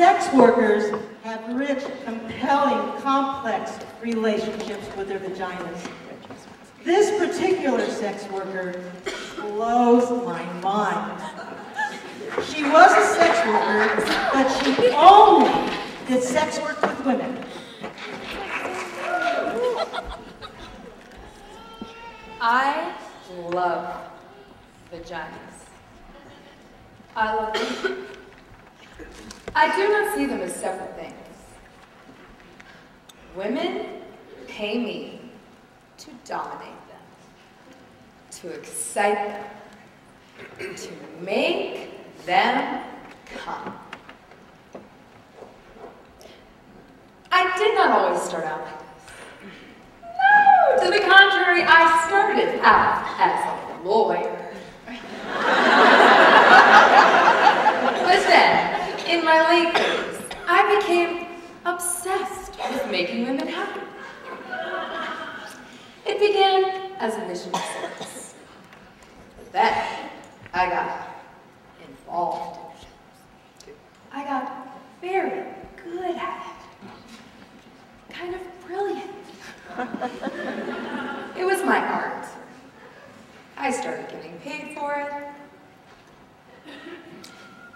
sex workers have rich, compelling, complex relationships with their vaginas. This particular sex worker blows my mind. She was a sex worker, but she only did sex work with women. I love vaginas. I love them. I do not see them as separate things. Women pay me to dominate them, to excite them, to make them come. I did not always start out like this. No, to the contrary, I started out as a lawyer. But then, in my late 30s, I became obsessed with making women happy. It began as a mission of sorts. Then, I got involved in it. I got very good at it. Kind of brilliant. It was my art. I started getting paid for it.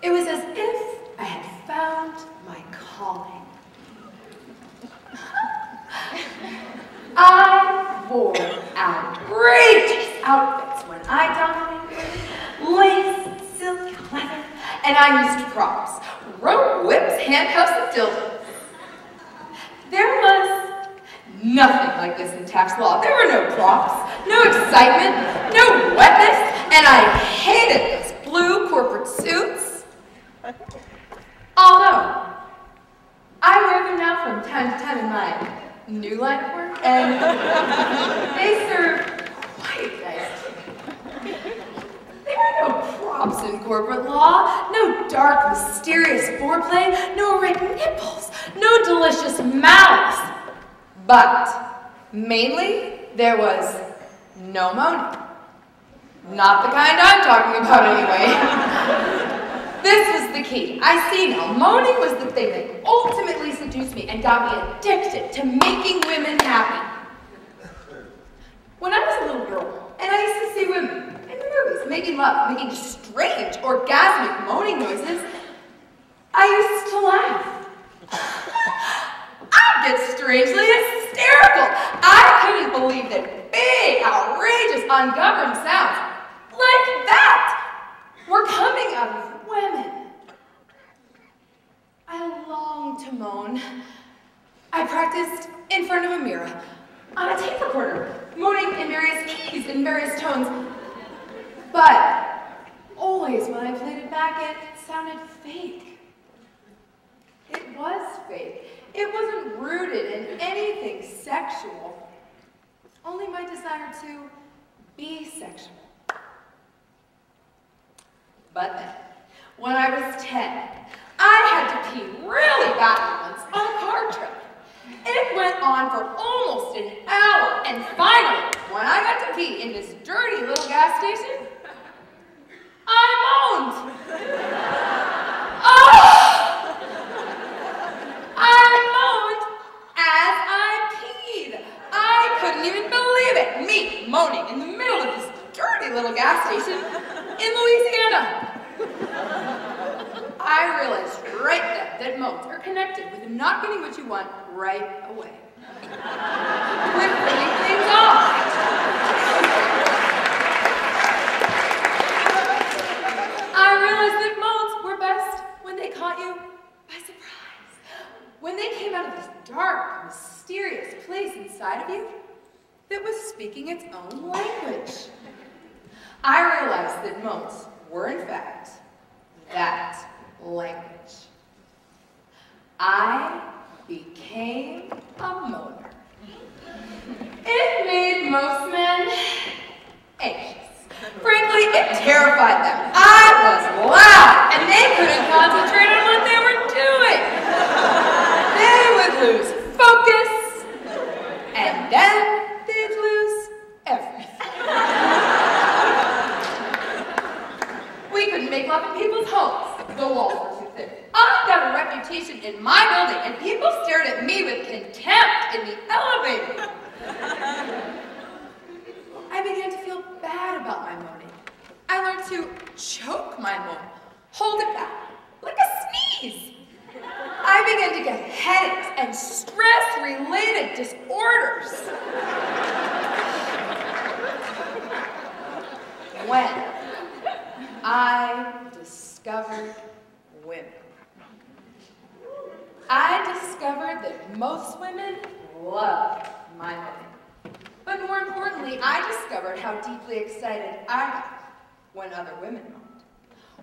It was as if I had found my calling. I wore outrageous outfits when I dominated. Lace, silk, leather, and I used props. Rope, whips, handcuffs, and dildos. There was nothing like this in tax law. There were no props, no excitement, no wetness, and I hated those blue corporate suits. Although, I wear them now from time to time in my new line of work, and they serve quite nicely. There are no props in corporate law, no dark, mysterious foreplay, no erect nipples, no delicious mouths. But, mainly, there was no moaning. Not the kind I'm talking about anyway. This was the key. I see now. Moaning was the thing that ultimately seduced me and got me addicted to making women happy. When I was a little girl, and I used to see women in the movies making love, making strange, orgasmic moaning noises, I used to laugh. I'd get strangely hysterical. I couldn't believe that big, outrageous, ungoverned sounds like that were coming out of women. I longed to moan. I practiced in front of a mirror, on a tape recorder, moaning in various keys and various tones. But always when I played it back, it sounded fake. It was fake. It wasn't rooted in anything sexual, only my desire to be sexual. But then, when I was 10, I had to pee really badly once on a car trip. It went on for almost an hour, and finally, when I got to pee in this dirty little gas station, I moaned. Oh! I moaned as I peed. I couldn't even believe it. Me moaning in the middle of this dirty little gas station in Louisiana. I realized right then that moans are connected with not getting what you want right away. With putting things off. I realized that moans were best when they caught you by surprise. When they came out of this dark, mysterious place inside of you that was speaking its own language. I realized that moans were, in fact, that language. I became a moaner. It made most men anxious. Frankly, it terrified them. I was loud, and they couldn't concentrate on what they were doing. They would lose focus, and then they'd lose everything. We couldn't make love in people's homes. The walls were too thick. I got a reputation in my building, and people stared at me with contempt in the elevator. I began to feel bad about my moaning. I learned to choke my moan, hold it back, like a sneeze. I began to get headaches and stress-related disorders. When I discovered women. I discovered that most women love my moaning. But more importantly, I discovered how deeply excited I got when other women moaned.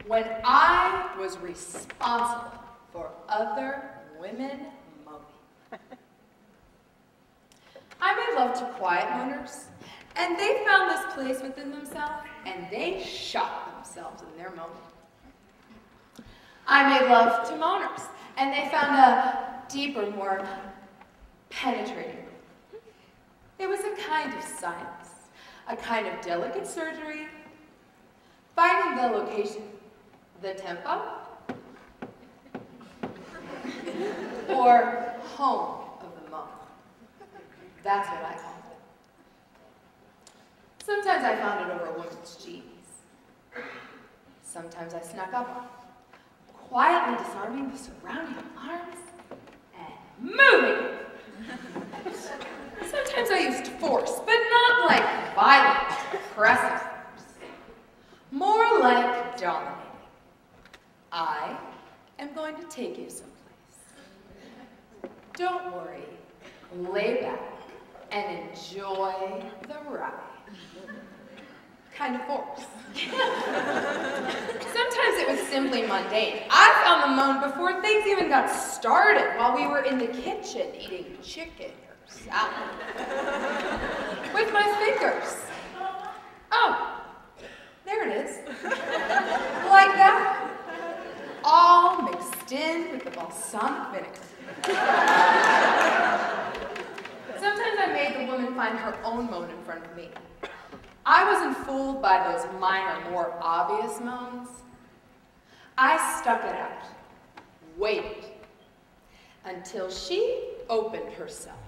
When I was responsible for other women moaning. I made love to quiet moaners, and they found this place within themselves, and they shot themselves in their moaning. I made love to moaners, and they found a deeper, more penetrating room. It was a kind of science, a kind of delicate surgery, finding the location, the tempo, or home of the moan. That's what I called it. Sometimes I found it over a woman's jeans. Sometimes I snuck up on it, quietly disarming the surrounding arms and moving. Sometimes I used force, but not like violent, aggressive force. More like dominating. I am going to take you someplace. Don't worry, lay back and enjoy the ride. Kind of force. Sometimes it was simply mundane. I found the moan before things even got started while we were in the kitchen eating chicken or salad. With my fingers. Oh, there it is. Like that. All mixed in with the balsamic vinegar. Sometimes I made the woman find her own moan in front of me. I wasn't fooled by those minor, more obvious moans. I stuck it out, waited, until she opened herself.